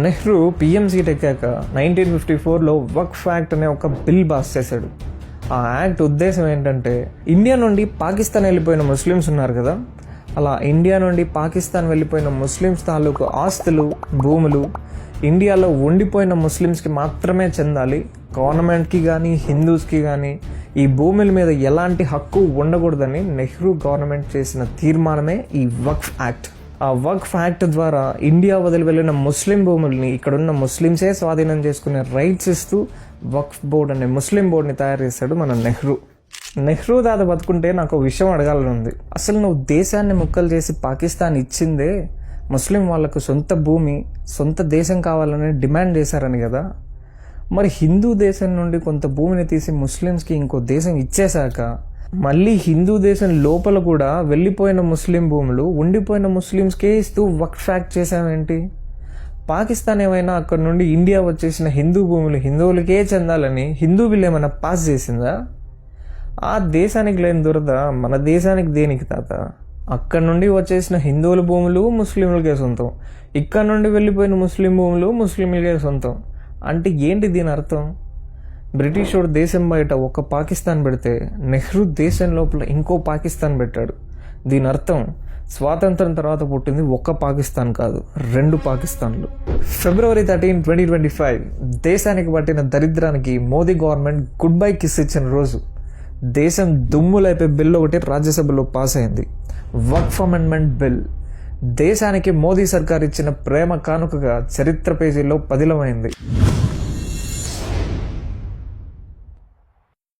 Nehru PM seat ఎక్కాక 1954లో వక్ఫ్ act అనే ఒక bill pass చేశాడు. ఆ యాక్ట్ ఉద్దేశం ఏంటంటే, ఇండియా నుండి పాకిస్తాన్ వెళ్ళిపోయిన ముస్లిమ్స్ ఉన్నారు కదా, అలా ఇండియా నుండి పాకిస్తాన్ వెళ్ళిపోయిన ముస్లిమ్స్ తాలూకు ఆస్తులు, భూములు ఇండియాలో ఉండిపోయిన ముస్లిమ్స్కి మాత్రమే చెందాలి. గవర్నమెంట్కి కానీ హిందూస్కి కానీ ఈ భూముల మీద ఎలాంటి హక్కు ఉండకూడదని నెహ్రూ గవర్నమెంట్ చేసిన తీర్మానమే ఈ వక్ఫ్ యాక్ట్. ఆ వక్ఫ్ యాక్ట్ ద్వారా ఇండియా వదిలి వెళ్ళిన ముస్లిం భూముల్ని ఇక్కడున్న ముస్లిమ్సే స్వాధీనం చేసుకునే రైట్స్ ఇస్తూ వక్ఫ్ బోర్డ్ అనే ముస్లిం బోర్డుని తయారు చేశాడు మన నెహ్రూ తాత బతుకుంటే నాకు విషయం అడగాలని ఉంది. అసలు నువ్వు దేశాన్ని ముక్కలు చేసి పాకిస్తాన్ ఇచ్చిందే ముస్లిం వాళ్లకు సొంత భూమి, సొంత దేశం కావాలని డిమాండ్ చేశారని కదా. మరి హిందూ దేశం నుండి కొంత భూమిని తీసి ముస్లిమ్స్కి ఇంకో దేశం ఇచ్చేశాక మళ్ళీ హిందూ దేశం లోపల కూడా వెళ్ళిపోయిన ముస్లిం భూములు ఉండిపోయిన ముస్లిమ్స్కే ఇస్తూ వక్ఫ్ యాక్ట్ చేశామేంటి? పాకిస్తాన్ ఏమైనా అక్కడ నుండి ఇండియా వచ్చేసిన హిందూ భూములు హిందువులకే చెందాలని హిందూ బిల్ ఏమైనా పాస్ చేసిందా? ఆ దేశానికి లేని దురద మన దేశానికి దేనికి తాత? అక్కడ నుండి వచ్చేసిన హిందువుల భూములు ముస్లింలకే సొంతం, ఇక్కడ నుండి వెళ్ళిపోయిన ముస్లిం భూములు ముస్లింలకే సొంతం అంటే ఏంటి దీని అర్థం? బ్రిటిష్ వాడు దేశం బయట ఒక పాకిస్తాన్ పెడితే నెహ్రూ దేశం లోపల ఇంకో పాకిస్తాన్ పెట్టాడు. దీని అర్థం స్వాతంత్రం తర్వాత పుట్టింది ఒక్క పాకిస్తాన్ కాదు, 2 పాకిస్తాన్లు. February 13, 2025 దేశానికి పట్టిన దరిద్రానికి Modi government goodbye kiss ఇచ్చిన రోజు. దేశం దుమ్ములైపోయి బిల్ ఒకటి రాజ్యసభలో పాస్ అయింది, వక్ఫ్ అమెండ్మెంట్ బిల్. దేశానికి మోదీ సర్కార్ ఇచ్చిన ప్రేమ కానుకగా చరిత్ర పేజీల్లో పదిలమైంది.